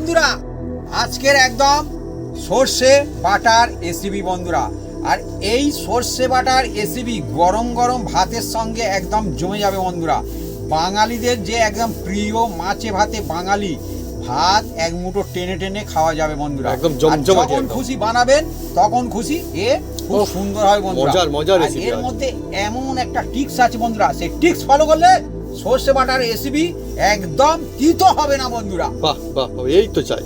বন্ধুরা, আজকের একদম সর্ষে বাটার রেসিপি বন্ধুরা। আর এই সর্ষে বাটার রেসিপি গরম গরম ভাতের সঙ্গে একদম জমে যাবে বন্ধুরা। বাঙালিদের যে একদম প্রিয় মাছে ভাতে বাঙালি ভাত এক মুঠো টেনে টেনে খাওয়া যাবে বন্ধুরা। একদম জমজমাট, যখন খুশি বানাবেন তখন খুশি, এ খুব সুন্দর হয় বন্ধুরা। মজার রেসিপি। এর মধ্যে এমন একটা টিপস আছে বন্ধুরা, সেই টিপস ফলো করলে সর্ষে বাটার রেসিপি একদম তিতো হবে না বন্ধুরা। বাহ বাহ, এই তো চাই।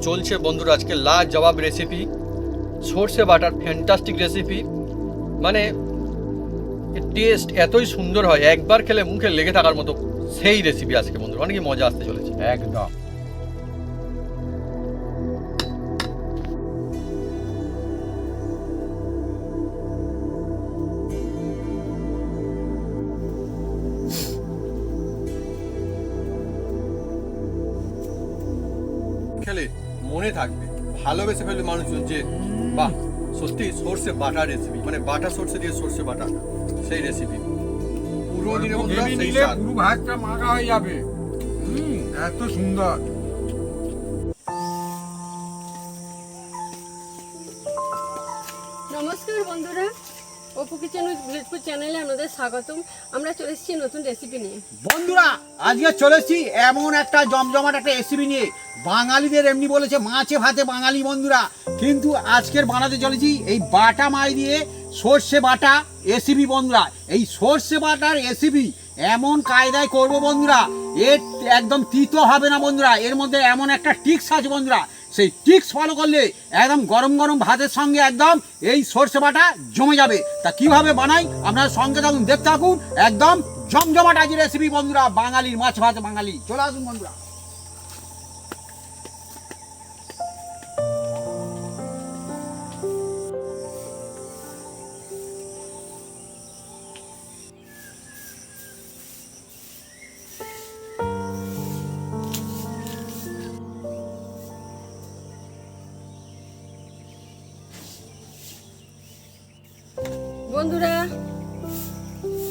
চলছে বন্ধুরা আজকে লাজবাব রেসিপি, সর্ষে বাটার ফ্যান্টাস্টিক রেসিপি। মানে টেস্ট এতই সুন্দর হয়, একবার খেলে মুখে লেগে থাকার মতো সেই রেসিপি আজকে বন্ধুরা। অনেক মজা আসতে চলেছে একদম। খেলে মনে থাকবে, ভালোবেসে ফেলবে মানুষজন যে বাহ সত্যি সর্ষে বাটার রেসিপি, মানে বাটা সর্ষে দিয়ে সর্ষে বাটা সেই রেসিপি। পুরো দিনে বন্ধুরা সেই স্বাদ। পুরো ভাতটা মাখা হয়ে যাবে। এত সুন্দর। নমস্কার বন্ধুরা, অপু কিচেন উইথ ভিলেজপুর চ্যানেলে আপনাদের স্বাগতম। আমরা চলে এসেছি নতুন রেসিপি নিয়ে। বন্ধুরা, আজকে চলেছি এমন একটা জমজমাট একটা রেসিপি নিয়ে। বাঙালিদের এমনি বলেছে মাছে ভাতে বাঙালি বন্ধুরা, কিন্তু আজকের বানাতে চলেছি এই বাটা মাছ দিয়ে সর্ষে বাটা রেসিপি বন্ধুরা। এই সর্ষে বাটার রেসিপি এমন কায়দায় করব বন্ধুরা, এর একদম তিতো হবে না বন্ধুরা। এর মধ্যে এমন একটা টিক্স আছে বন্ধুরা, সেই টিক্স ফলো করলে একদম গরম গরম ভাতের সঙ্গে একদম এই সর্ষে বাটা জমে যাবে। তা কিভাবে বানাই আপনারা সঙ্গে থাকুন, দেখতে থাকুন। একদম জমজমাট আজ রেসিপি বন্ধুরা, বাঙালির মাছ ভাত বাঙালি। চলে আসুন বন্ধুরা। বন্ধুরা,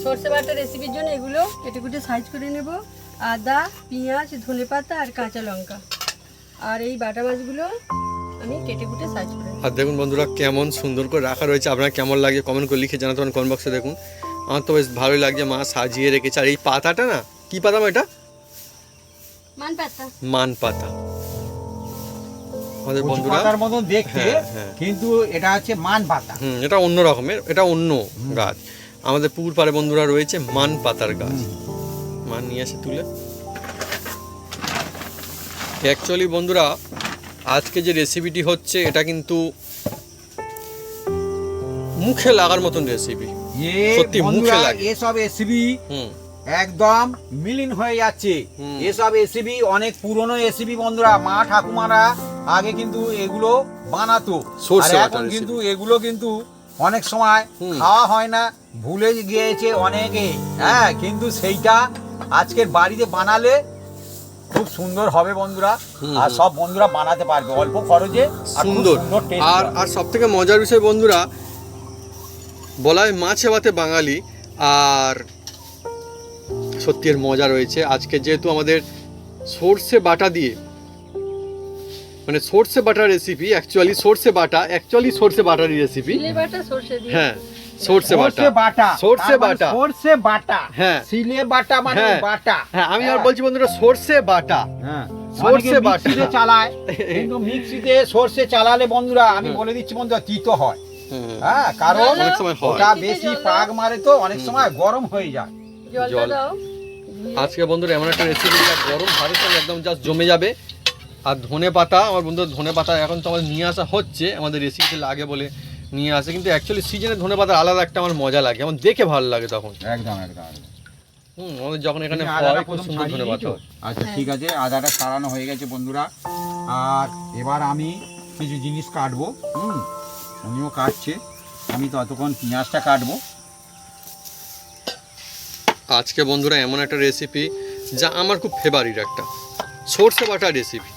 সর্ষে বাটা রেসিপির জন্য এগুলো কেটে কুটে সাইজ করে নেব। আদা, পেঁয়াজ, ধনেপাতা আর কাঁচা লঙ্কা। আর এই বাটা মাছগুলো আমি কেটে কুটে সাইজ করে নেব। আর দেখুন বন্ধুরা কেমন সুন্দর করে রাখা রয়েছে। আপনার কেমন লাগে কমেন্ট করে লিখে জানাতে পারেন কমেন্ট বক্সে। দেখুন আমার তো বেশ ভালোই লাগছে, মা সাজিয়ে রেখেছে। আর এই পাতাটা না, কি পাতা এটা? মান পাতা। মান পাতা। আমাদের বন্ধুরা পাতার মতন দেখতে, হ্যাঁ। কিন্তু এটা হচ্ছে মান পাতা। এটা অন্য রকমের, এটা অন্য গাছ। আমাদের পুকুর পাড়ে বন্ধুরা রয়েছে মান পাতার গাছ। মান নিয়ে আসে তুলে। অ্যাকচুয়ালি বন্ধুরা আজকে যে রেসিপিটি হচ্ছে এটা কিন্তু মুখে লাগার মতন রেসিপি। সত্যি মুখে লাগে। এসব রেসিপি একদম মিলিন হয়ে যাচ্ছে। এসব রেসিপি অনেক পুরনো রেসিপি বন্ধুরা। মা ঠাকুমারা আগে কিন্তু এগুলো বানাতো, আর এখন কিন্তু এগুলো কিন্তু অনেক সময় খাওয়া হয় না, ভুলে গিয়েছে অনেকে। হ্যাঁ, কিন্তু সেইটা আজকের বাড়িতে বানালে খুব সুন্দর হবে বন্ধুরা। আর সব বন্ধুরা বানাতে পারবে অল্প খরচে, সুন্দর। আর সব থেকে মজার বিষয় বন্ধুরা, বলা হয় মাছে ভাতে বাঙালি। আর সত্যি এর মজা রয়েছে। আজকে যেহেতু আমাদের সর্ষে বাটা দিয়ে, মানে সর্ষে বাটার রেসিপি, অ্যাকচুয়ালি সর্ষে বাটারই রেসিপি। হ্যাঁ, সর্ষে বাটা। হ্যাঁ, সিলে বাটা মানে বাটা। হ্যাঁ, আমি আর বলছি বন্ধুরা সর্ষে বাটা। হ্যাঁ, সর্ষে বাটা মিক্সিতে চালায়, কিন্তু মিক্সিতে সর্ষে চালালে বন্ধুরা আমি বলে দিচ্ছি বন্ধুরা তিতো হয়। হ্যাঁ, কারণ অনেক সময় হয়। ওটা বেশি পাক মারে তো অনেক সময় গরম হয়ে যায়। জল। আজকে বন্ধুরা এমন একটা রেসিপি যা গরম ভাতের সঙ্গে একদম জাস্ট জমে যাবে। আর ধনে পাতা, আমার বন্ধুরা ধনে পাতা এখন তো আমাদের নিয়ে আসা হচ্ছে, আমাদের রেসিপিতে লাগে বলে নিয়ে আসে। কিন্তু অ্যাকচুয়ালি সিজনে ধনে পাতা আলাদা একটা আমার মজা লাগে, আমার দেখে ভালো লাগে তখন। একদম। আমাদের যখন এখানে খুব সুন্দর ধনেপাতা। আচ্ছা ঠিক আছে, আদাটা ছাড়ানো হয়ে গেছে বন্ধুরা। আর এবার আমি কিছু জিনিস কাটবো। উনিও কাটছে, আমি ততক্ষণ পেঁয়াজটা কাটবো। আজকে বন্ধুরা এমন একটা রেসিপি যা আমার খুব ফেভারিট, একটা সর্ষে বাটা রেসিপি।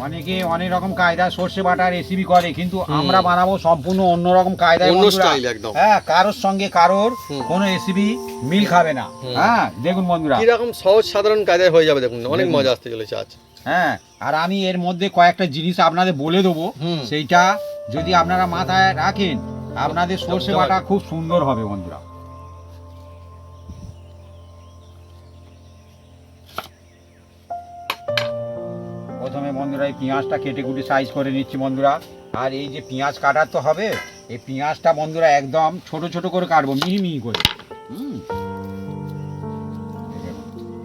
অনেকে অনেক রকম কায়দা সর্ষে বাটা রেসিপি করে, কিন্তু আমরা বানাবো সম্পূর্ণ অন্যরকম কায়দায় অন্য বন্ধুরা। স্টাইল একদম। হ্যাঁ, কারোর সঙ্গে কারোর কোনো রেসিপি মিল খাবে না। হ্যাঁ, দেখুন বন্ধুরা কিরকম সহজ সাধারণ কায়দায় হয়ে যাবে, দেখুন অনেক দেখুন। মজা আসতে চলেছে আজ। হ্যাঁ, আর আমি এর মধ্যে কয়েকটা জিনিস আপনাদের বলে দেবো, সেইটা যদি আপনারা মাথায় রাখেন আপনাদের সর্ষে বাটা খুব সুন্দর হবে বন্ধুরা। প্রথমে বন্ধুরা এই পেঁয়াজটা কেটে কুটে সাইজ করে নিচ্ছি বন্ধুরা। আর এই যে পেঁয়াজ কাটার তো হবে, এই পেঁয়াজটা বন্ধুরা একদম ছোট ছোট করে কাটবো, মিহি মিহি করে।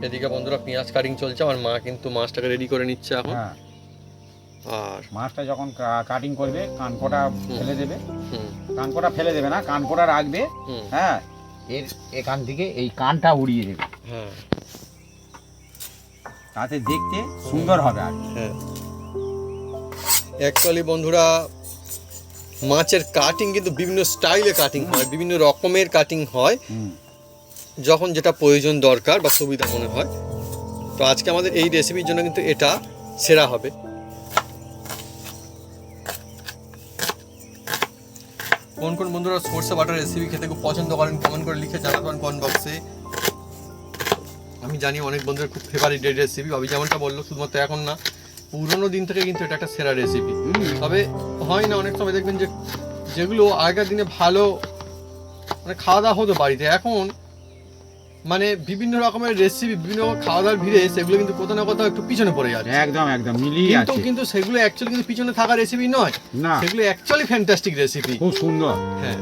এদিকে বন্ধুরা পেঁয়াজ কাটিং চলছে, আমার মা কিন্তু মাছটাকে রেডি করে নিচ্ছে এখন। হ্যাঁ, আর মাছটা যখন কাটিং করবে কানকোটা ফেলে দেবে, হুম, কানকোটা ফেলে দেবে না, কানকোটা রাখবে। হুম, হ্যাঁ, এর এখান থেকে এই কানটা উড়িয়ে দেবে, হ্যাঁ, তাতে দেখতে সুন্দর হবে। আর হ্যাঁ, অ্যাকচুয়ালি বন্ধুরা মাছের কাটিং কিন্তু বিভিন্ন স্টাইলে কাটিং হয়, বিভিন্ন রকমের কাটিং হয়, যখন যেটা প্রয়োজন দরকার বা সুবিধা মনে হয়। তো আজকে আমাদের এই রেসিপির জন্য কিন্তু এটা সেরা হবে। কোন কোন বন্ধুরা সর্ষে বাটার রেসিপি খেতে খুব পছন্দ করেন কমেন্ট করে লিখে জানাতে পারেন কমেন্ট বক্সে। আমি জানি অনেক বন্ধুদের খুব ফেভারিট এই রেসিপি, আমি যেমনটা বললো শুধুমাত্র এখন না, পুরোনো দিন থেকে কিন্তু এটা একটা সেরা রেসিপি। তবে হয় না, অনেক সময় দেখবেন যে যেগুলো আগের দিনে ভালো মানে খাওয়া দাওয়া হতো বাড়িতে, এখন মানে বিভিন্ন রকমের রেসিপি বিভিন্ন রকম খাওয়া দাওয়ার ভিড়ে সেগুলো কিন্তু কোথাও না কোথাও একটু পিছনে পড়ে যাচ্ছে। একদম একদম মিলিয়ে কিন্তু আছে। কিন্তু সেগুলো অ্যাকচুয়ালি কিন্তু পিছনে থাকা রেসিপি নয়, না, সেগুলো অ্যাকচুয়ালি ফ্যান্টাস্টিক রেসিপি। খুব সুন্দর। হ্যাঁ,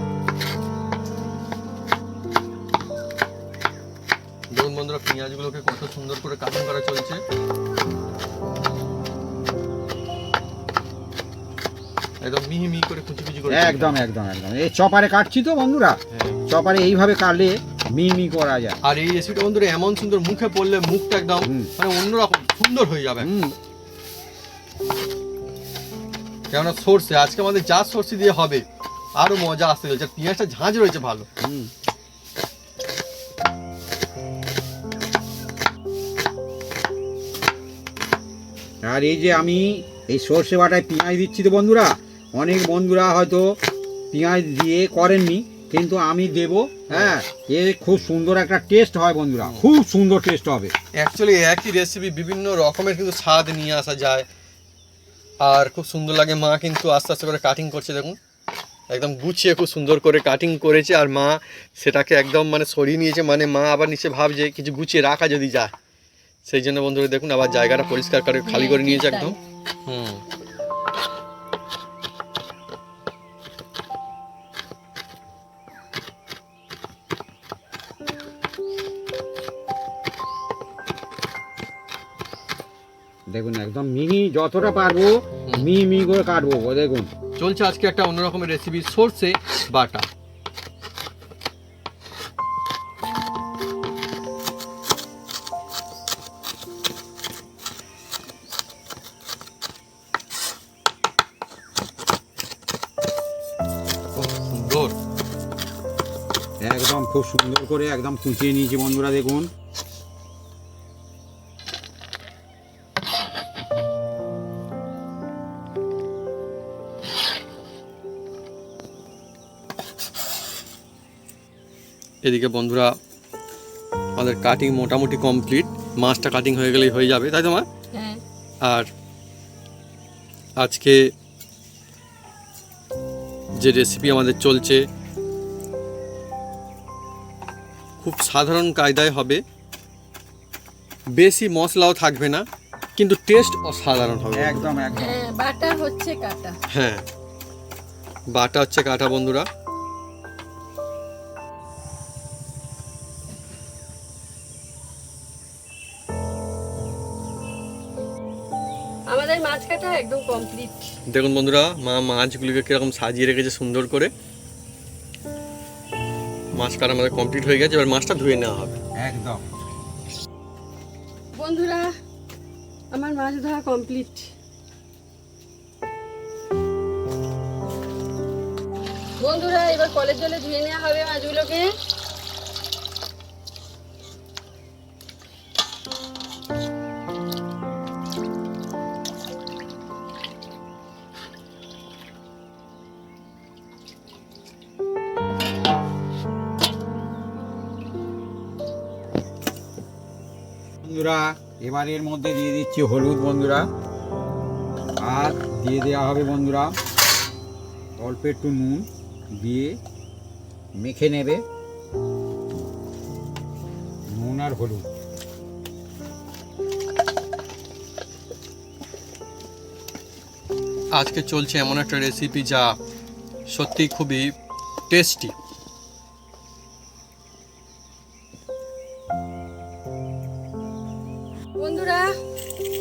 দেখুন বন্ধুরা পেঁয়াজগুলোকে কত সুন্দর করে কাটিং করা চলছে। একদম মিহি মিহি করে কুচি কুচি করে। একদম একদম একদম এই চপারে কাটছি তো বন্ধুরা, হ্যাঁ। চপারে এইভাবে কাটলে মিহি করা যায়। আর এই রেসিপিটা বন্ধুরা এমন সুন্দর, মুখে পড়লে মুখটা একদম মানে অন্যরকম সুন্দর হয়ে যাবে। কেননা সর্ষে আজকে আমাদের যা সর্ষে দিয়ে হবে আরো মজা আসতে চলছে। পেঁয়াজটা ঝাঁঝ রয়েছে ভালো। আর এই যে আমি এই সর্ষে বাটায় পেঁয়াজ দিচ্ছি তো বন্ধুরা, অনেক বন্ধুরা হয়তো পেঁয়াজ দিয়ে করেননি, কিন্তু আমি দেব। হ্যাঁ, এ খুব সুন্দর একটা টেস্ট হয় বন্ধুরা, খুব সুন্দর টেস্ট হবে। অ্যাকচুয়ালি একই রেসিপি বিভিন্ন রকমের কিন্তু স্বাদ নিয়ে আসা যায়, আর খুব সুন্দর লাগে। মা কিন্তু আস্তে আস্তে করে কাটিং করছে, দেখুন একদম গুছিয়ে খুব সুন্দর করে কাটিং করেছে। আর মা সেটাকে একদম মানে সরিয়ে নিয়েছে, মানে মা আবার নিচে ভাবছে কিছু গুছিয়ে রাখা যদি যায়, সেই জন্য বন্ধুরা দেখুন আবার জায়গাটা পরিষ্কার করে খালি করে নিয়েছে একদম। দেখুন একদম মিহি যতটা পারবো মিহি মিহি করে কাটবো। দেখুন চলছে আজকে একটা অন্যরকমের রেসিপি, সর্ষে বাটা। খুব সুন্দর, একদম খুব সুন্দর করে একদম কুচিয়ে নিয়েছি বন্ধুরা। দেখুন এদিকে বন্ধুরা আমাদের কাটিং মোটামুটি কমপ্লিট, মাছটা কাটিং হয়ে গেলেই হয়ে যাবে, তাই তো মা? হ্যাঁ, আর আজকে যে রেসিপি আমাদের চলছে খুব সাধারণ কায়দায় হবে, বেশি মশলাও থাকবে না, কিন্তু টেস্ট অসাধারণ হবে। একদম একদম হ্যাঁ, বাটা হচ্ছে কাটা। হ্যাঁ, বাটা হচ্ছে কাটা বন্ধুরা। আমাদের মাছ কাটা একদম কমপ্লিট। দেখুন বন্ধুরা মা মাছগুলিকে কিরকম সাজিয়ে রেখেছে সুন্দর করে। মাছ কাটা আমাদের কমপ্লিট হয়ে গেছে, এবার মাছটা ধুয়ে নেওয়া হবে। একদম বন্ধুরা আমার মাছ ধরা কমপ্লিট। বন্ধুরা এবার কলের জলে ধুয়ে নেওয়া হবে মাছগুলোকে। বন্ধুরা এবার এর মধ্যে দিয়ে দিচ্ছি হলুদ বন্ধুরা, আর দিয়ে দেওয়া হবে বন্ধুরা অল্প একটু নুন দিয়ে মেখে নেবে, নুন আর হলুদ। আজকে চলছে এমন একটা রেসিপি যা সত্যি খুবই টেস্টি। বন্ধুরা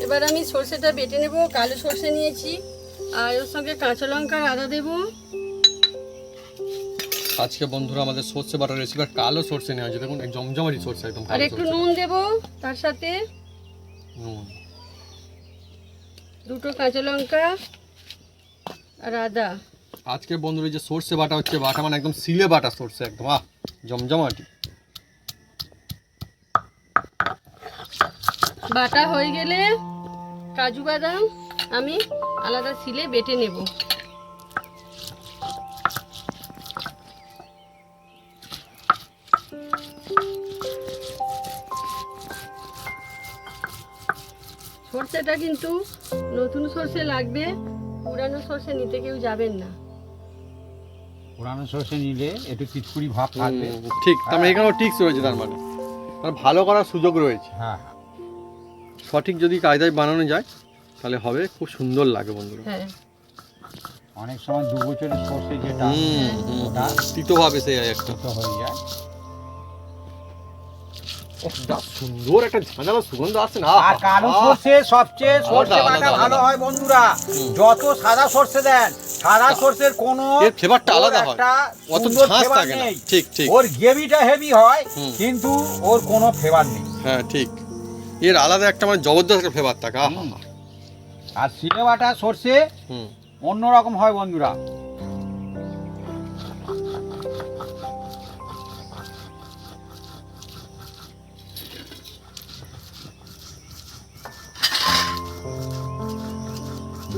এবার আমি সর্ষেটা বেটে নেব, কালো সর্ষে নিয়েছি আর ওর সঙ্গে কাঁচা লঙ্কা আর আদা দেবো। আজকে বন্ধুরা আমাদের সর্ষে বাটার রেসিপি, আর কালো সর্ষে নেওয়া হয়েছে, দেখুন জমজমাটি সর্ষে একদম আর কালো একটু সর্ষে। নুন দেবো তার সাথে, নুন, দুটো কাঁচা লঙ্কা আর আদা। আজকে বন্ধুরা যে সর্ষে বাটা হচ্ছে, বাটা মানে একদম সিলে বাটা সর্ষে, একদম জমজমাটি। বাটা হয়ে গেলে কাজু বাদাম আমি আলাদা সিলে বেটে নেব। সর্ষেটা কিন্তু নতুন সর্ষে লাগবে, পুরানো সর্ষে নিতে কেউ যাবেন না। পুরানো সর্ষে নিলে একটু চিটকুড়ি ভাব থাকবে। ঠিক, তার মানে এখানেও টিক্স রয়েছে, তার মানে ভালো করার সুযোগ রয়েছে। হ্যাঁ, সঠিক যদি কায়দায় বানানো যায় তাহলে হবে, খুব সুন্দর লাগে বন্ধুরা। হ্যাঁ অনেক সময় 2 বছরের সর্ষে যেটা ওটা তিতভাবে সেই একটা তো হয়ে যায়। যা সুন্দর একটা ঝাঁঝালো সুগন্ধ আসছে না। আর কালো সর্ষে সবচেয়ে সর্ষে আলাদা, বাটা আলাদা, ভালো আলাদা। হয় বন্ধুরা। যত সাদা সর্ষে দেন, সাদা সর্ষের কোনো এর ফ্লেভারটা আলাদা হয়, একটা অত সুন্দর ঝাঁজ flavor থাকে না। নেই। ঠিক ঠিক, ওর গ্রেভিটা হেভি হয় কিন্তু ওর কোনো ফ্লেভার নেই। হ্যাঁ ঠিক, এর আলাদা একটা মানে জবরদস্ত একটা ফ্লেভার থাকে। আর সিলে বাটা সর্ষে হুম, অন্যরকম হয় বন্ধুরা।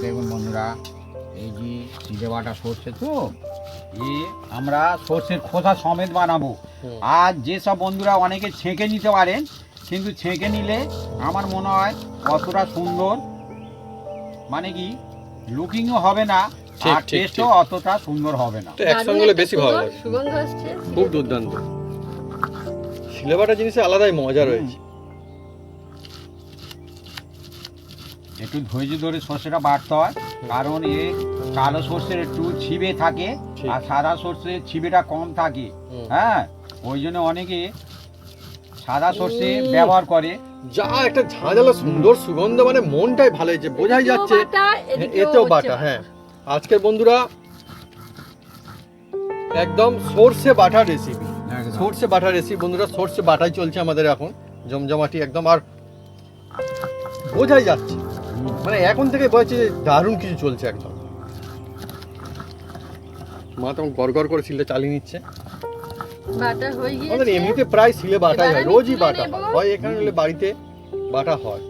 দেখুন বন্ধুরা, এই যে সিলে বাটা সর্ষে তো আমরা সর্ষের খোসা সমেত বানাবো। আর যেসব বন্ধুরা অনেকে ছেঁকে নিতে পারেন, কিন্তু ছেঁকে নিলে আমার মনে হয় অতটা সুন্দর, মানে কি লুকিংও হবে না, ঠিক, আর ঠিক, টেস্টও ঠিক। অতটা সুন্দর হবে না। তো একসঙ্গে হলে বেশি ভালো লাগে, সুগন্ধ আসছে। খুব দুর্দান্ত। শিলেবাটা জিনিসে আলাদাই মজা রয়েছে। একটু ধৈর্য ধরে সর্ষেটা বাটতে হয়, কারণ এ কালো সর্ষের একটু ছিবে থাকে ঠিক। আর সাদা সর্ষের ছিবেটা কম থাকে। হ্যাঁ, ওই জন্য অনেকে সাদা সর্ষে ব্যবহার করে। যা একটা ঝাঁঝালো সুন্দর সুগন্ধ, মানে মনটাই ভালো হয়েছে, বোঝাই যাচ্ছে। এতেও বাটা, হ্যাঁ। আজকের বন্ধুরা একদম সর্ষে বাটা রেসিপি, সর্ষে বাটা রেসিপি বন্ধুরা, সর্ষে বাটাই চলছে আমাদের এখন জমজমাটি একদম। আর বোঝাই যাচ্ছে, মানে এখন থেকে বলছে দারুণ কিছু চলছে একদম। মা তখন গড় করে সিলটা চালিয়ে নিচ্ছে। বাটা হয়ে আমাদের গিয়েছে। এমনিতে প্রায় সিলে বাটাই এবার হয়, আমি রোজই তুলে বাটা নেব। হয়, এখানে হলে বাড়িতে বাটা হয়।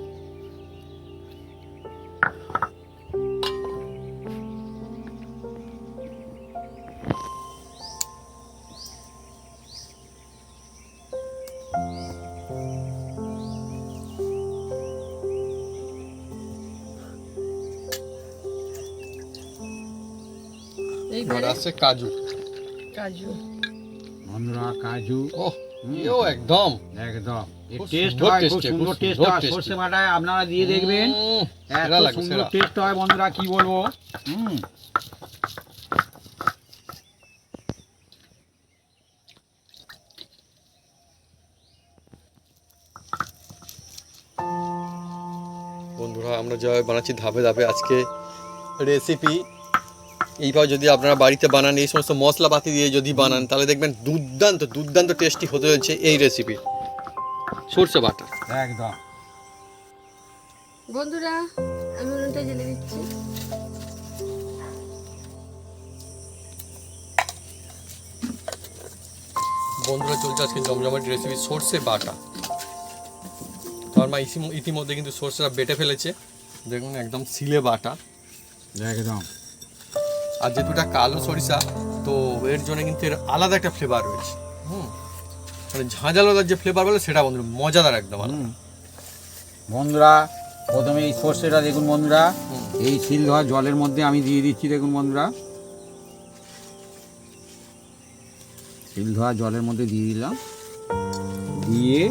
এবার আসছে কাজু। কাজু বন্ধুরা কাজু ওহ, এও একদম একদম খুব টেস্ট সুন্দর হয়, খুব tasty, সুন্দর খুব টেস্ট সুন্দর হয়। tasty। সর্ষে বাটায় আপনারা দিয়ে দেখবেন, এত সেরা লাগে, সুন্দর সেরা। টেস্ট হয় বন্ধুরা, কি বলবো। বন্ধুরা আমরা যেভাবে বানাচ্ছি ধাপে ধাপে আজকে রেসিপি, এইভাবে যদি আপনারা বাড়িতে বানান, এই সমস্ত মশলাপাতি দিয়ে যদি বানান, তাহলে দেখবেন দুর্দান্ত দুর্দান্ত টেস্টি হতে হচ্ছে এই রেসিপি সর্ষে বাটা। একদম বন্ধুরা আমি উনুনটা জ্বেলে দিচ্ছি। বন্ধুরা চলছে আজকে জমজমাটি রেসিপি সর্ষে বাটা। তোমার মা ইতিমধ্যে কিন্তু সর্ষেটা বেটে ফেলেছে, দেখুন একদম সিলে বাটা একদম। আর যেহেতু এটা কালো সরিষা তো এর জন্য কিন্তু এর আলাদা একটা ফ্লেভার রয়েছে। মানে ঝাঁঝালোদার যে ফ্লেভার বলে সেটা বন্ধুরা মজাদার একদম আলাদা। বন্ধুরা প্রথমে এই সর্ষেটা দেখুন বন্ধুরা, এই শিল ধোয়া জলের মধ্যে আমি দিয়ে দিচ্ছি। দেখুন বন্ধুরা, শিল ধোয়া জলের মধ্যে দিয়ে দিলাম, দিয়ে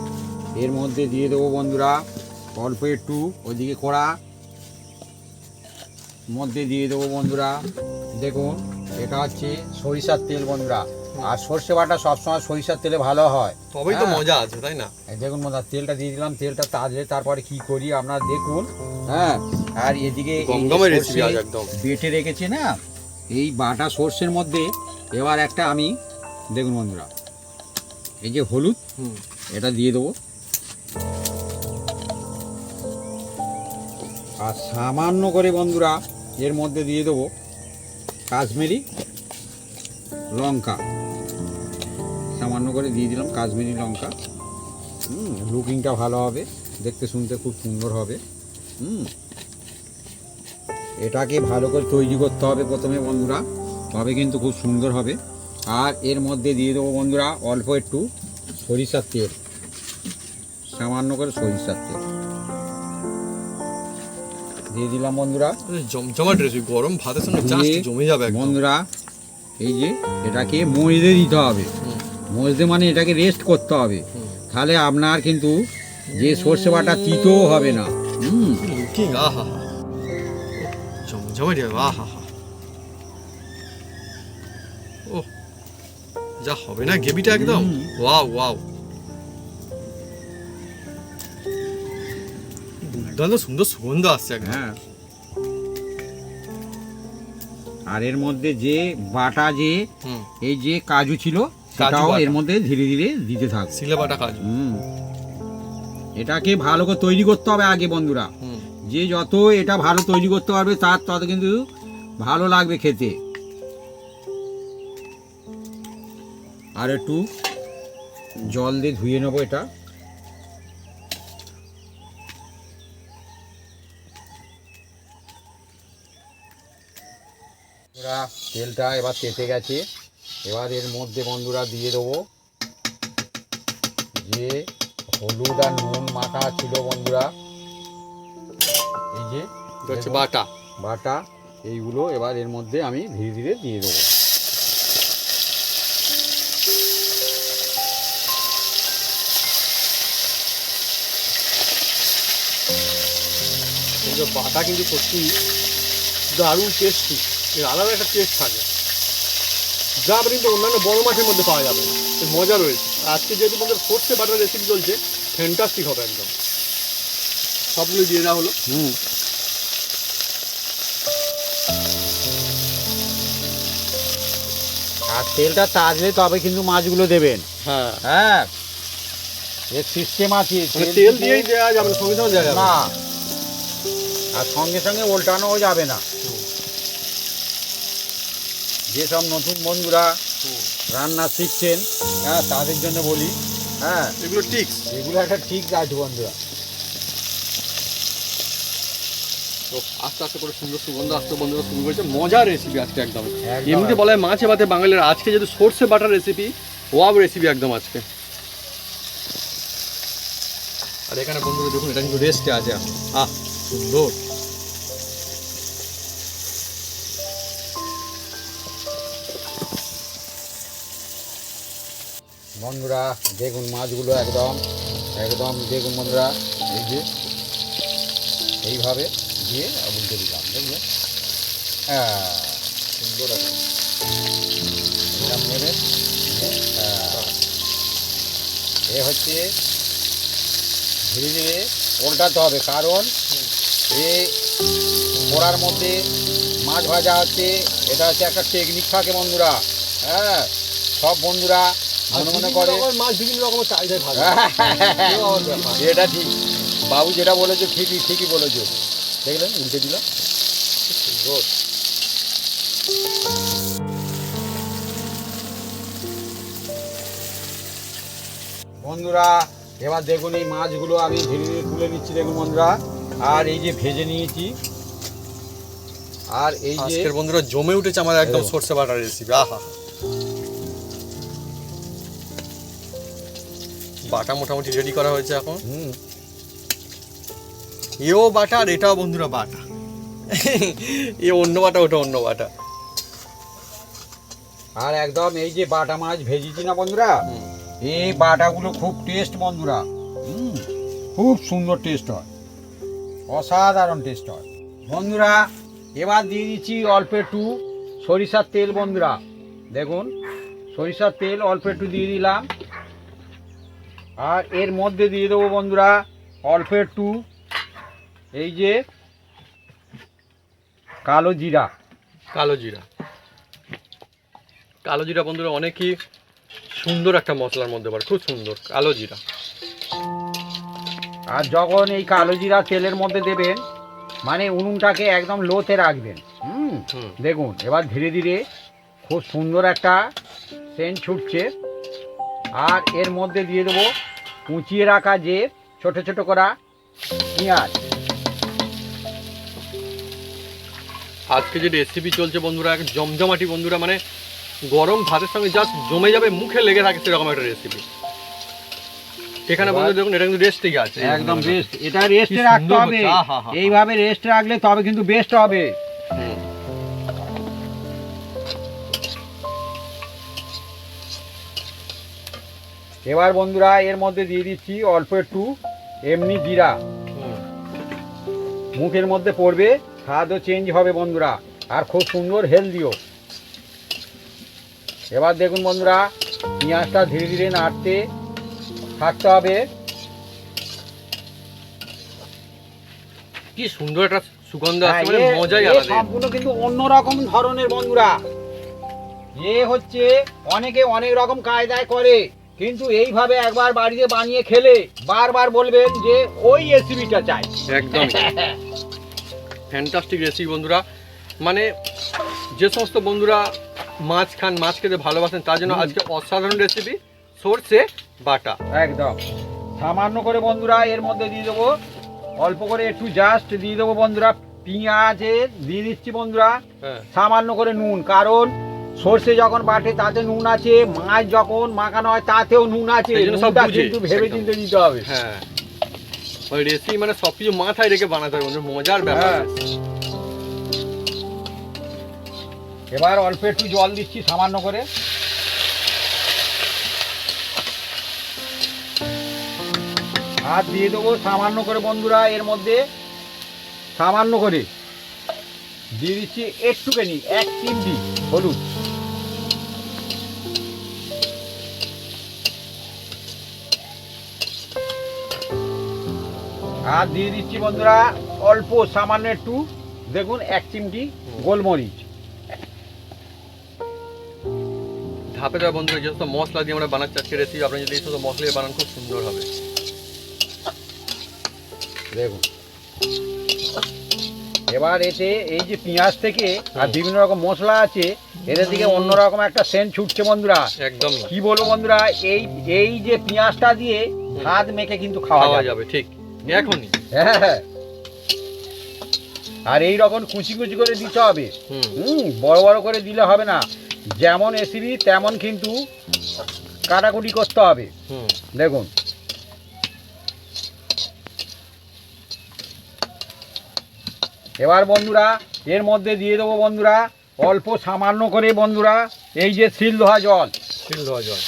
এর মধ্যে দিয়ে দেবো বন্ধুরা অল্প একটু ওইদিকে কড়া মধ্যে দিয়ে দেবো বন্ধুরা। দেখুন এটা হচ্ছে সরিষার তেল বন্ধুরা, আর সর্ষে বাটা সবসময় সরিষার তেলে ভালো হয়, তবেই তো মজা আছে, তাই না? এই দেখুন বন্ধুরা তেলটা দিয়ে দিলাম, তেলটা তাজলে তারপরে কি করি আপনারা দেখুন। হ্যাঁ, আর এদিকে এই যে গমগমের রেসিপি আজ সর্ষে একদম। বেটে রেখেছে না, এই বাটা সর্ষের মধ্যে এবার একটা আমি দেখুন বন্ধুরা এই যে হলুদ এটা দিয়ে দেবো, আর সামান্য করে বন্ধুরা এর মধ্যে দিয়ে দেবো কাশ্মীরি লঙ্কা, সামান্য করে দিয়ে দিলাম কাশ্মীরি লঙ্কা। লুকিংটা ভালো হবে, দেখতে শুনতে খুব সুন্দর হবে। এটাকে ভালো করে তৈরি করতে হবে প্রথমে বন্ধুরা, তবে কিন্তু খুব সুন্দর হবে। আর এর মধ্যে দিয়ে দেবো বন্ধুরা অল্প একটু সরিষার তেল, সামান্য করে সরিষার তেল দিয়ে দিলাম বন্ধুরা। জমজমাট রেসিপি, গরম ভাতের সঙ্গে জাস্ট জমে যাবে একদম। বন্ধুরা এই যে এটাকে মজতে দিতে হবে, মজতে মানে এটাকে রেস্ট করতে হবে, তাহলে আপনার কিন্তু যে সর্ষে বাটা তিতও হবে না। লুকিং আহা হা, জমজমাট আহা হা, ও যা হবে না গ্রেভিটা একদম ওয়াও ওয়াও, দুর্দান্ত সুন্দর সুগন্ধ আসছে একদম। হ্যাঁ, আর এর মধ্যে যে বাটা যে এই যে কাজু ছিল সেটাও বাটা। এর মধ্যে ধীরে ধীরে দিতে থাকবে। সিলে বাটা কাজু। এটাকে ভালো করে তৈরি করতে হবে আগে বন্ধুরা, যে যত এটা ভালো তৈরি করতে পারবে তার তত কিন্তু ভালো লাগবে খেতে। আর একটু জল দিয়ে ধুয়ে নেবো এটা। তেলটা এবার তেতে গেছে, এবার এর মধ্যে বন্ধুরা দিয়ে দেবো যে হলুদ আর নুন মাখা ছিল বন্ধুরা, এই যে বাটা বাটা এইগুলো এবার এর মধ্যে আমি ধীরে ধীরে দিয়ে দেবো। বাটা কিন্তু সত্যি দারুণ টেস্টি, এর আলাদা একটা টেস্ট থাকে যা আপনি কিন্তু অন্যান্য বড় মাছের মধ্যে পাওয়া যাবে না, এর মজা রয়েছে। আজকে যেহেতু আমাদের সর্ষে বাটার রেসিপি চলছে, ফ্যান্টাস্টিক হবে একদম। সবগুলো দিয়ে দেওয়া হলো। আর তেলটা তাজলে তবে কিন্তু মাছগুলো দেবেন। হ্যাঁ হ্যাঁ, এর সিস্টেম আছে, তেল দিয়েই দেওয়া যাবে না, সঙ্গে সঙ্গে দেওয়া যাবে না, আর সঙ্গে সঙ্গে উল্টানোও যাবে না। যেসব নতুন বন্ধুরা রান্না শিখছেন, হ্যাঁ তাদের জন্য বলি, হ্যাঁ এগুলো টিক্স, এগুলো একটা ঠিক আছে বন্ধুরা। তো আস্তে আস্তে করে সুন্দর সুগন্ধ আসতে বন্ধুরা শুরু করেছে। মজার রেসিপি আজকে একদম। একদম। এমনিতে বলা হয় মাছে ভাতে বাঙালির, আজকে যেহেতু সর্ষে বাটার রেসিপি, ওয়াও রেসিপি একদম আজকে। আর এখানে বন্ধুরা দেখুন এটা কিন্তু রেস্টে আছে। সুন্দর। বন্ধুরা দেখুন মাছগুলো একদম একদম দেখুন বন্ধুরা, এই যে এইভাবে দিয়ে উল্টে দিলাম, দেখবেন সুন্দর আছে এরকম নেবে। এ হচ্ছে ধীরে ধীরে উল্টাতে হবে, কারণ এই কড়ার মধ্যে মাছ ভাজা হচ্ছে, এটা হচ্ছে একটা টেকনিক থাকে বন্ধুরা। হ্যাঁ, সব বন্ধুরা মনে মনে করে মাছ বিভিন্ন রকমের চাহিদা থাকে। এটা ঠিক, বাবু যেটা বলেছো ঠিকই ঠিকই বলেছো। দেখলেন উল্টে দিল, সুন্দর। বন্ধুরা এবার দেখুন এই মাছগুলো আমি ধীরে ধীরে তুলে নিচ্ছি দেখুন বন্ধুরা। আর এই যে ভেজে নিয়েছি, আর এই যে আজকের বন্ধুরা জমে উঠেছে আমার একদম দেখো। সরষে বাটার রেসিপি। আহা, বাটা মোটামুটি রেডি করা হয়েছে এখন। হুম, এও বাটা আর এটাও বন্ধুরা বাটা। এ অন্য বাটা, ওটা অন্য বাটা। আর একদম এই যে বাটা মাছ ভেজেছি না বন্ধুরা, এই বাটাগুলো খুব টেস্ট বন্ধুরা। খুব সুন্দর টেস্ট হয়, অসাধারণ টেস্ট হয় বন্ধুরা। এবার দিয়ে দিচ্ছি অল্প একটু সরিষার তেল বন্ধুরা। দেখুন সরিষার তেল অল্প একটু দিয়ে দিলাম। আর এর মধ্যে দিয়ে দেবো বন্ধুরা অল্প একটু এই যে কালো জিরা। কালো জিরা, কালো জিরা বন্ধুরা অনেকই সুন্দর একটা মশলার মধ্যে পড়ে, খুব সুন্দর কালো জিরা। আর যখন এই কালো জিরা তেলের মধ্যে দেবেন মানে উনুনটাকে একদম লোতে রাখবেন। হুম। দেখুন এবার ধীরে ধীরে খুব সুন্দর একটা সেন্ট ছুটছে। আর এর মধ্যে দিয়ে দেবো কুচিয়ে রাখা যে ছোট ছোট করা পেঁয়াজ। আজকে যে রেসিপি চলছে বন্ধুরা এক জমজমাটি বন্ধুরা, মানে গরম ভাতের সঙ্গে জাস্ট জমে যাবে, মুখে লেগে থাকে সেরকম একটা রেসিপি। এখানে বন্ধু দেখুন এটা কিন্তু রেস্ট থেকে আছে, একদম বেস্ট, এটা রেস্টে কি রাখতে সুন্দর হবে। হচ্ছে, আহা হা। এইভাবে রেস্ট রাখলে তবে কিন্তু বেস্ট হবে। হুম। এবার বন্ধুরা এর মধ্যে দিয়ে দিচ্ছি অল্প একটু এমনি জিরা। হুম। মুখের মধ্যে পড়বে, স্বাদও চেঞ্জ হবে বন্ধুরা, আর খুব সুন্দর হেলদিও। এবার দেখুন বন্ধুরা পেঁয়াজটা ধীরে ধীরে নাড়তে থাকতে হবে। কি সুন্দর একটা সুগন্ধ হ্যাঁ, আছে, মানে এ- মজাই এ আলাদা। সম্পূর্ণ কিন্তু অন্যরকম ধরনের বন্ধুরা। এ হচ্ছে অনেকে অনেক রকম কায়দায় করে, কিন্তু এইভাবে একবার বাড়িতে বানিয়ে খেলে বারবার বলবেন যে ওই রেসিপিটা চাই। একদম ফ্যান্টাস্টিক রেসিপি বন্ধুরা। মানে যে সমস্ত বন্ধুরা মাছ খান, মাছ খেতে ভালোবাসেন, তার জন্য আজকে অসাধারণ রেসিপি সরষে বাটা। একদম সামান্য করে বন্ধুরা এর মধ্যে দিয়ে দেবো অল্প করে একটু জাস্ট দিয়ে দেবো বন্ধুরা পেঁয়াজে দিয়ে দিচ্ছি বন্ধুরা হ্যাঁ, সামান্য করে নুন, কারণ সর্ষে যখন বাটে তাতে নুন আছে, মাছ যখন মাখানো হয় তাতেও নুন আছে। সেই জন্য সব নুনটা বুঝে, কিন্তু ভেবে একদম। চিন্তে দিতে হবে। হ্যাঁ, ওই রেসিপি মানে সবকিছু মাথায় রেখে বানাতে হবে বন্ধুরা, মজার ব্যাপার। হ্যাঁ। এবার অল্প একটু জল দিচ্ছি সামান্য করে। আর দিয়ে দেবো সামান্য করে বন্ধুরা এর মধ্যে সামান্য করে দিয়ে দিচ্ছি একটুখানি 1 চিমটি হলুদ। আর দিয়ে দিচ্ছি বন্ধুরা অল্প সামান্য একটু দেখুন 1 চিমটি গোলমরিচ। ধাপে ধাপে বন্ধুরা যে সমস্ত মশলা দিয়ে আমরা বানাচ্ছি আজকে রেসিপি, আপনি যদি এই সমস্ত মশলা দিয়ে বানান খুব সুন্দর হবে। দেখুন এবার এতে এই যে পেঁয়াজ থেকে আর বিভিন্ন রকম মশলা আছে, এদের থেকে অন্যরকম একটা সেন্ট ছুটছে বন্ধুরা। একদম কি বলবো বন্ধুরা, এই এই যে পেঁয়াজটা দিয়ে ভাত মেখে কিন্তু খাওয়া খাওয়া যাবে। যাবে, ঠিক এখনই। হ্যাঁ, আর এই রকম কুচি কুচি করে দিতে হবে। হুম। বড় বড় করে দিলে হবে না, যেমন রেসিপি তেমন কিন্তু কাটাকুটি করতে হবে। হুম। দেখুন এবার বন্ধুরা এর মধ্যে দিয়ে দেবো বন্ধুরা অল্প সামান্য করে বন্ধুরা এই যে সিল ধোয়া জল। শিল ধোয়া জল।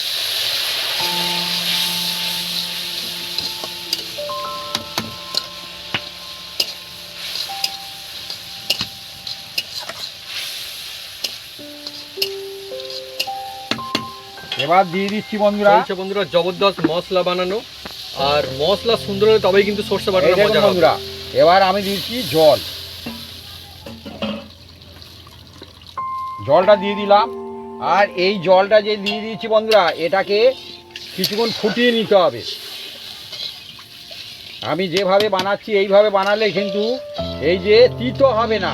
এবার দিয়ে দিচ্ছি বন্ধুরা চলছে বন্ধুরা জবরদস্ত মশলা বানানো, আর মশলা সুন্দর হলে তবেই কিন্তু সরষে এই বাটাটা দেখুন মজা হবে। বন্ধুরা এবার আমি দিচ্ছি জল। জলটা দিয়ে দিলাম, আর এই জলটা যে দিয়ে দিয়েছি বন্ধুরা এটাকে কিছুক্ষণ ফুটিয়ে নিতে হবে। আমি যেভাবে বানাচ্ছি এইভাবে বানালে কিন্তু এই যে তিতো হবে না।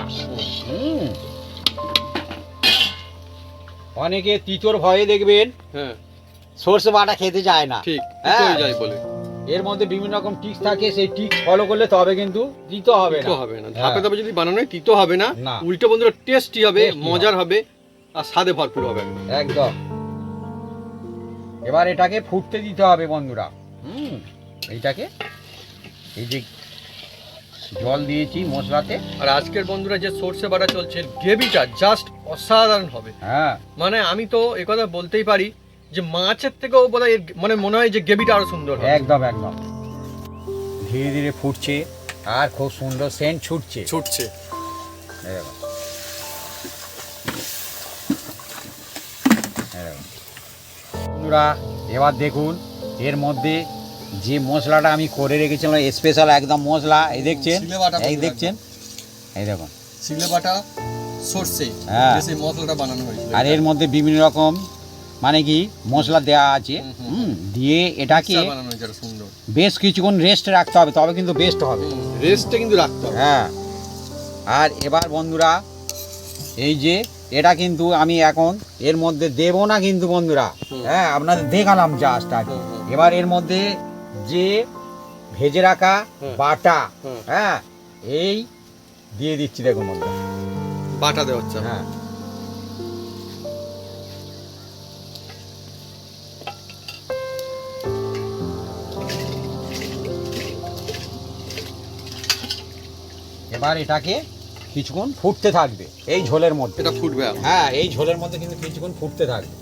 অনেকে তিতোর ভয়ে দেখবেন হ্যাঁ, সর্ষে বাটা খেতে চায় না। ঠিক হ্যাঁ। হয়ে যায় বলে এর মধ্যে বিভিন্ন রকম টিক্স থাকে, সেই টিক্স ফলো করলে তবে কিন্তু দিতে হবে তিতো না। হবে না, হ্যাঁ। ধাপে ধাপে যদি বানানো হয় তিতো হবে না, না। উল্টো বন্ধুরা টেস্টি হবে, Tasty মজার হবে আর স্বাদে ভরপুর হবে একদম। একদম। এবার এটাকে ফুটতে দিতে হবে বন্ধুরা। এইটাকে এই যে জল দিয়েছি মশলাতে। আর আজকের বন্ধুরা যে সর্ষে বাটা চলছে গ্রেভিটা জাস্ট অসাধারণ হবে। হ্যাঁ, মানে আমি তো একথা বলতেই পারি যে মাছের থেকেও বোধহয় মানে মনে হয় যে গ্রেভিটা আরো সুন্দর হবে। একদম একদম। ধীরে ধীরে ফুটছে আর খুব সুন্দর সেন্ট ছুটছে। ছুটছে। এই দেখো। এই দেখো। বন্ধুরা এবার দেখুন এর মধ্যে যে মশলাটা আমি করে রেখেছিলাম স্পেশাল একদম মশলা, এই দেখছেন, সিলে বাটা এই বন্ধুরা দেখছেন, এই দেখুন। সিলে বাটা সর্ষে হ্যাঁ। সেই মশলাটা বানানো হয়েছিল। আর এর মধ্যে বিভিন্ন রকম মানে কি মশলা দেওয়া আছে। দিয়ে এটাকে বানানো হয়েছে আরো সুন্দর। বেশ কিছুক্ষণ রেস্ট রাখতে হবে, তবে কিন্তু বেস্ট হবে। রেস্টে কিন্তু রাখতে হবে। হ্যাঁ। আর এবার বন্ধুরা এই যে এটা কিন্তু আমি এখন এর মধ্যে দেব না কিন্তু বন্ধুরা। হ্যাঁ, আপনাদের দেখালাম জাস্ট আর কি। এবার এর মধ্যে যে ভেজে রাখা বাটা, হ্যাঁ, এই দিয়ে দিচ্ছি দেখুন বন্ধুরা। বাটা দেওয়া হচ্ছে। হ্যাঁ, এবার এটাকে কিছুক্ষণ ফুটতে থাকবে এই ঝোলের মধ্যে। এটা ফুটবে এখন। হ্যাঁ, এই ঝোলের মধ্যে কিন্তু কিছুক্ষণ ফুটতে থাকবে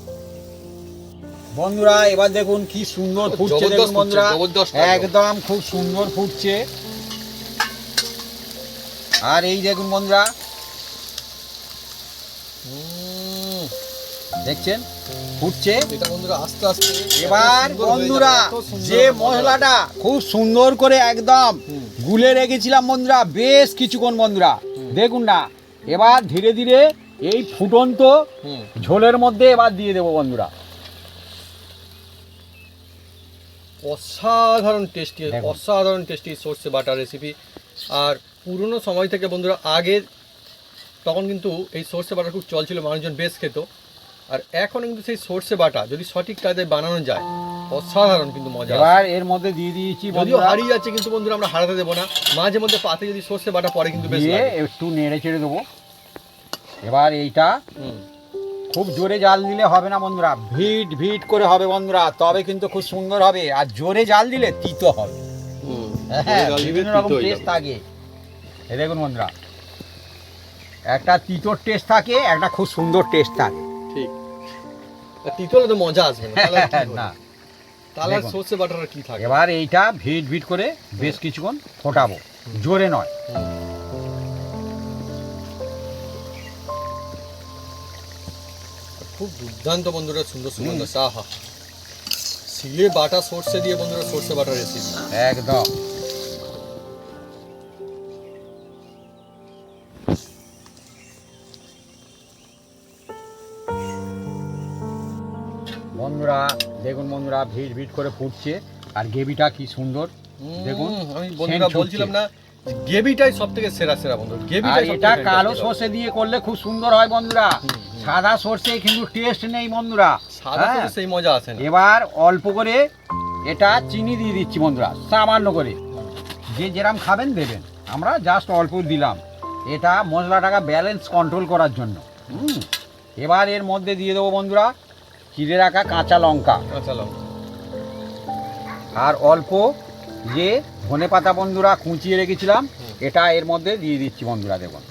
বন্ধুরা। এবার দেখুন কি সুন্দর ফুটছে, জবরদস্ত দেখুন বন্ধুরা, ফুটছে, জবরদস্ত একদম। একদম খুব সুন্দর ফুটছে। আর এই দেখুন বন্ধুরা, দেখছেন ফুটছে। এটা বন্ধুরা আস্তে আস্তে এবার বন্ধুরা যে মশলাটা খুব সুন্দর করে একদম গুলে রেখেছিলাম বন্ধুরা বেশ কিছুক্ষণ বন্ধুরা, দেখুন না, এবার ধীরে ধীরে এই ফুটন্ত ঝোলের মধ্যে এবার দিয়ে দেবো বন্ধুরা। অসাধারণ টেস্টি, দেখুন। অসাধারণ টেস্টি সর্ষে বাটা রেসিপি। আর পুরনো সময় থেকে বন্ধুরা আগে তখন কিন্তু এই সর্ষে বাটা খুব চলছিল, মানুষজন বেশ খেত। আর এখন কিন্তু সেই সর্ষে বাটা যদি সঠিক কাজে বানানো যায় অসাধারণ কিন্তু মজা। এবার এর মধ্যে দিয়ে দিয়েছি যদিও বন্ধুরা, হারিয়ে যাচ্ছে কিন্তু বন্ধুরা আমরা হারাতে দেবো না। মাঝে মধ্যে পাতে যদি সর্ষে বাটা পরে কিন্তু বেশ দিয়ে লাগে। একটু নেড়ে চেড়ে দেবো। এবার এইটা হুম। খুব জোরে জাল দিলে হবে না বন্ধুরা, ভিট ভিট করে হবে বন্ধুরা, তবে কিন্তু খুব সুন্দর হবে। আর জোরে জাল দিলে তিতো হবে। হুম। হ্যাঁ, জল দিলে বিভিন্ন তিতো রকম হয়ে টেস্ট যাবে। থাকে। এই দেখুন বন্ধুরা, একটা তিতোর টেস্ট থাকে, একটা খুব সুন্দর টেস্ট থাকে। ঠিক। আর তিতো হলে তো মজা আসবে না, তাহলে আর কি হবে? না, তাহলে আর দেখুন। সর্ষে বাটার কি থাকে? এবার এইটা ভিট ভিট করে বেশ কিছুক্ষণ ফোটাবো, জোরে নয়। খুব দুর্দান্ত বন্ধুরা, সুন্দর সুগন্ধ। আহা, সিলে বাটা সর্ষে দিয়ে বন্ধুরা সর্ষে বাটা রেসিপি। একদম। বন্ধুরা দেখুন বন্ধুরা, ভিট ভিট করে ফুটছে আর গ্রেভিটা কি সুন্দর দেখুন। আমি বন্ধুরা সেন্ট বলছিলাম ছুটছে। না, গ্রেভিটাই সব থেকে সেরা সেরা বন্ধু। আর গ্রেভিটাই এটা কালো সর্ষে দিয়ে করলে খুব সুন্দর হয় বন্ধুরা। সাদা সর্ষে কিন্তু টেস্ট নেই বন্ধুরা। সাদা হ্যাঁ। সর্ষে সেই মজা আসে না। এবার অল্প করে এটা চিনি দিয়ে দিচ্ছি বন্ধুরা, সামান্য করে, যে যেরকম খাবেন দেবেন। আমরা জাস্ট অল্প দিলাম, এটা মশলাটাকে ব্যালেন্স কন্ট্রোল করার জন্য। এবার এর মধ্যে দিয়ে দেবো বন্ধুরা চিড়ে রাখা কাঁচা লঙ্কা, কাঁচা লঙ্কা। আর অল্প যে ধনেপাতা বন্ধুরা কুচিয়ে রেখেছিলাম, এটা এর মধ্যে দিয়ে দিচ্ছি বন্ধুরা। দেখুন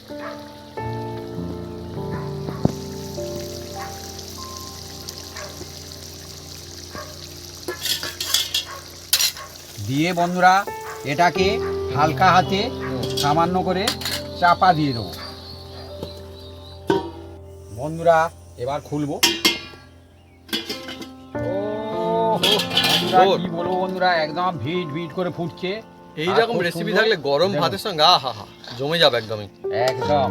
দিয়ে বন্ধুরা এটাকে হালকা হাতে সামান্য করে চাপা দিয়ে দেবো বন্ধুরা। এবার খুলবো। বন্ধুরা কি বলবো বন্ধুরা, একদম ভিট ভিট করে ফুটছে। এইরকম খুব রেসিপি সুন্দর। থাকলে গরম দেখুন। ভাতের সঙ্গে আহা হা জমে যাবে একদমই। একদম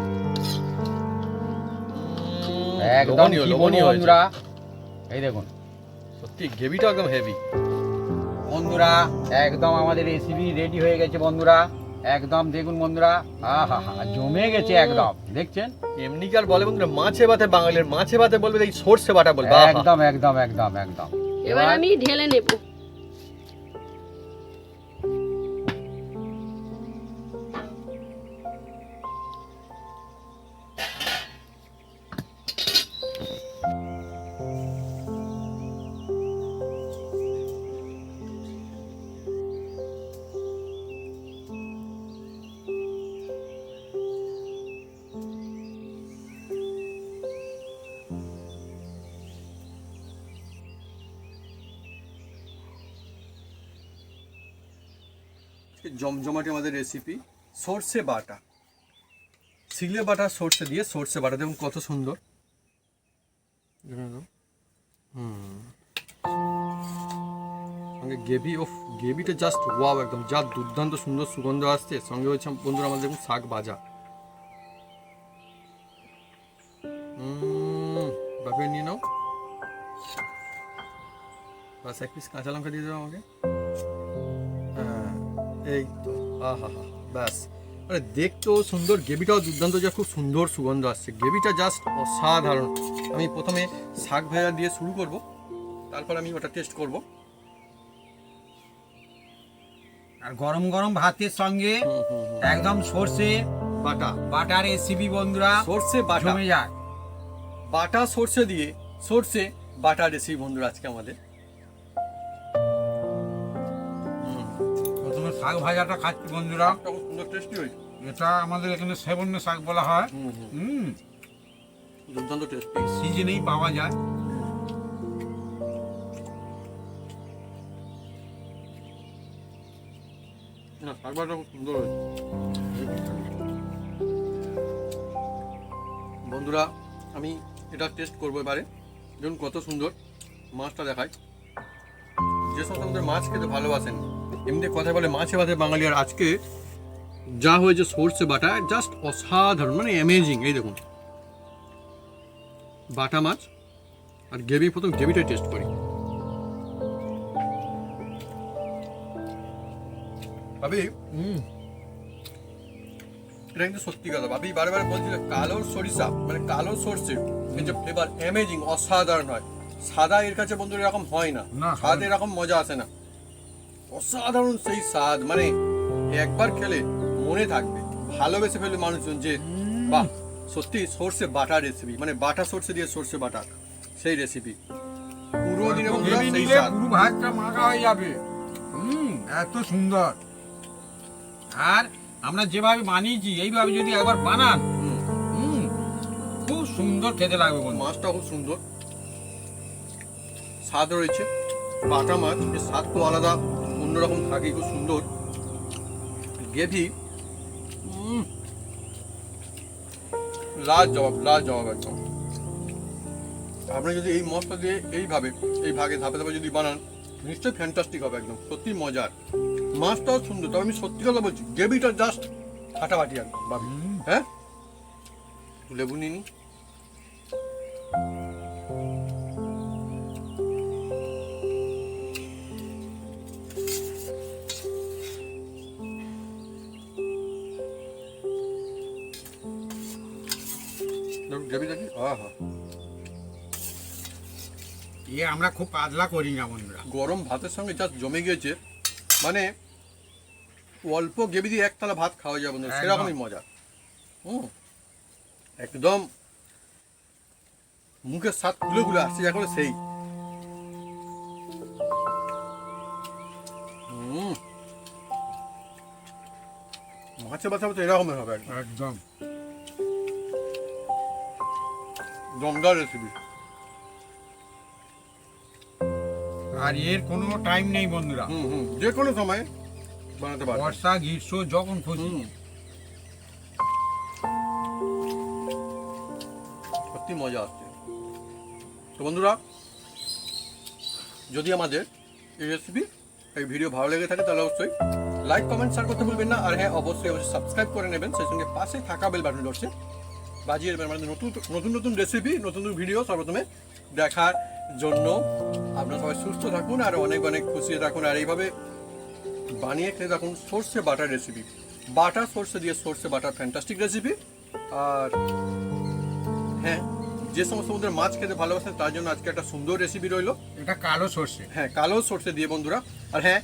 একদম লবণীয়, কি বলবো লবণীয় হয়েছে। বন্ধুরা, এই দেখুন সত্যি গ্রেভিটা একদম হেভি। বন্ধুরা, একদম আমাদের রেসিপি রেডি হয়ে গেছে বন্ধুরা। একদম দেখুন বন্ধুরা, আহা হা জমে গেছে একদম, দেখছেন। এমনিকার বলে বন্ধুরা মাছে ভাতে, বাঙালির মাছে ভাতে বলবে এই সর্ষে বাটা বলবে। আহা। একদম একদম একদম একদম এবার আমি ঢেলে নেব। জমজমাটি আমাদের রেসিপি সর্ষে বাটা, সিলে বাটা সর্ষে দিয়ে সর্ষে বাটা, দেখুন কত সুন্দর। সঙ্গে গ্রেভি, ও গ্রেভিটা জাস্ট ওয়াও, একদম যা দুর্দান্ত সুন্দর সুগন্ধ আসছে। সঙ্গে হচ্ছে বন্ধুরা আমাদের দেখুন শাক ভাজা, বাপিয়ে নিয়ে নাও। বাস এক পিস কাঁচা লঙ্কা দিয়ে দেবো আমাকে। এই তো, আহা হা, ব্যাস। আরে দেখতেও সুন্দর, গ্রেভিটাও দুর্দান্ত, যা খুব সুন্দর সুগন্ধ আসছে। গ্রেভিটা জাস্ট অসাধারণ। আমি প্রথমে শাক ভাজা দিয়ে শুরু করব, তারপর আমি ওটা টেস্ট করব। আর গরম গরম ভাতের সঙ্গে একদম সর্ষে বাটার রেসিপি বন্ধুরা, সর্ষে বাটা, জমে যায়। বাটা সর্ষে দিয়ে সর্ষে বাটা রেসিপি বন্ধুরা আজকে আমাদের। প্রথমে শাক ভাজাটা খাচ্ছি বন্ধুরা, খুব সুন্দর টেস্টি হয়েছে। এটা আমাদের এখানে সেবন্য শাক বলা হয়। দুর্দান্ত টেস্টি, সিজনেই পাওয়া যায়। না শাক ভাজাটা খুব সুন্দর হয়েছে বন্ধুরা। আমি এটা টেস্ট করবো এবারে। দেখুন কত সুন্দর মাছটা দেখায়। যে সমস্ত আমাদের মাছ খেতে ভালোবাসেন, এমনি কথা বলে মাছে ভাতে বাঙালি, আর আজকে যা হয়েছে সর্ষে বাটা, জাস্ট অসাধারণ, মানে অ্যামেজিং। এই দেখুন বাটা মাছ আর গ্রেভি, প্রথম গ্রেভিটাই টেস্ট করি। ভাবি এটা কিন্তু সত্যি কথা। ভাবি বারে বারে বলছিল কালো সরিষা মানে কালো সর্ষে, এই যে ফ্লেভার অ্যামেজিং, অসাধারণ হয়। সাদা এর কাছে বন্ধুরা এরকম হয় না, স্বাদ এরকম মজা আসে না। অসাধারণ সেই স্বাদ, মানে একবার খেলে মনে থাকবে, ভালোবেসে ফেলবে মানুষজন যে বাহ সত্যি সর্ষে বাটা রেসিপি, মানে বাটা সর্ষে দিয়ে সর্ষে বাটা সেই রেসিপি। পুরো দিনে বন্ধুরা সেই স্বাদ। পুরো ভাতটা মাখা হয়ে যাবে। এত সুন্দর। আর আমরা যেভাবে বানিয়েছি এইভাবে যদি একবার বানান, খুব সুন্দর খেতে লাগবে বন্ধু। মাছটা খুব সুন্দর স্বাদ রয়েছে। বাটা মাছ এর স্বাদ তো আলাদা, অন্যরকম থাকে, খুব সুন্দর গ্রেভি। লাজবাব একদম। আপনি যদি এই মশলা দিয়ে এইভাবে এই ভাগে ধাপে ধাপে যদি বানান, নিশ্চয়ই ফ্যান্টাস্টিক হবে, একদম সত্যি মজার। মাছটাও সুন্দর, তবে আমি সত্যি কথা বলছি, গ্রেভিটা জাস্ট ফাটাফাটি একদম ভাবি। হ্যাঁ, লেবু নিন। গ্রেভিটা কি আহা, আমরা খুব পাতলা করি না বন্ধুরা। গরম ভাতের সঙ্গে জাস্ট জমে গিয়েছে, মানে অল্প গ্রেভি দিয়ে এক থালা ভাত খাওয়া যাবে না, সেরকমই মজা। একদম মুখের স্বাদ গুলো গুলো আসছে এখন সেই। মাছের বাছা তো এরকমই হবে একদম দমদার রেসিপি। আর এর কোনো টাইম নেই বন্ধুরা, যে কোনো সময় বানাতে পারবে, বর্ষা গ্রীষ্ম যখন খুশি। সত্যি মজা আসছে। তো বন্ধুরা, যদি আমাদের এই রেসিপি এই ভিডিও ভালো লেগে থাকে তাহলে অবশ্যই লাইক কমেন্ট শেয়ার করতে ভুলবেন না। আর হ্যাঁ, অবশ্যই সাবস্ক্রাইব করে নেবেন, সেই সঙ্গে পাশে থাকা বেল বাটন ধরছে বাজিয়ে দেবেন, মানে নতুন নতুন রেসিপি, নতুন নতুন ভিডিও সর্বপ্রথমে দেখার জন্য। আপনারা সবাই সুস্থ থাকুন আর অনেক অনেক খুশি থাকুন, আর এইভাবে বানিয়ে খেতে থাকুন সর্ষে বাটার রেসিপি। বাটা সর্ষে দিয়ে সর্ষে বাটার ফ্যান্টাস্টিক রেসিপি। আর হ্যাঁ, যে সমস্ত বন্ধুরা মাছ খেতে ভালোবাসেন তার জন্য আজকে একটা সুন্দর রেসিপি রইলো। এটা কালো সর্ষে। হ্যাঁ, কালো সর্ষে দিয়ে বন্ধুরা। আর হ্যাঁ,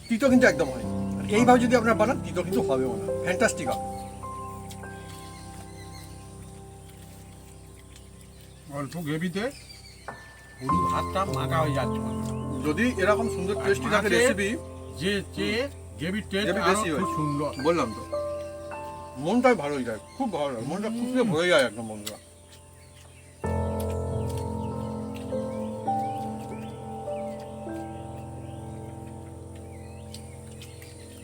তিতো কিন্তু একদম হয়। আর এইভাবে যদি আপনারা বানান তিতো কিন্তু হবেও না, ফ্যান্টাস্টিক হবে। অল্প গ্রেভিতে পুরো ভাতটা মাখা হয়ে যাচ্ছে বন্ধুরা। যদি এরকম সুন্দর টেস্টি থাকে মাছের রেসিপি, যে গ্রেভির টেস্ট গ্রেভি বেশি খুব হয়। সুন্দর। বললাম তো, মনটাই ভালো হয়ে যায়, খুব ভালো লাগে, মনটা খুশিতে ভরে যায় একদম বন্ধুরা।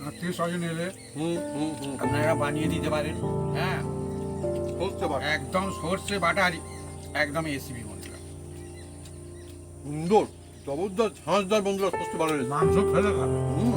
আত্মীয় স্বজন এলে হুম হুম হুম, আপনারা বানিয়ে দিতে পারেন। হ্যাঁ, বুঝতে পারছি। একদম সর্ষে বাটা আর একদম রেসিপি বন্ধুরা। সুন্দর জবরদস্ত ঝাঁসদার বন্ধুরা, সত্যি ভালো লেগেছে। মাংস ফেলে খাবে। হুম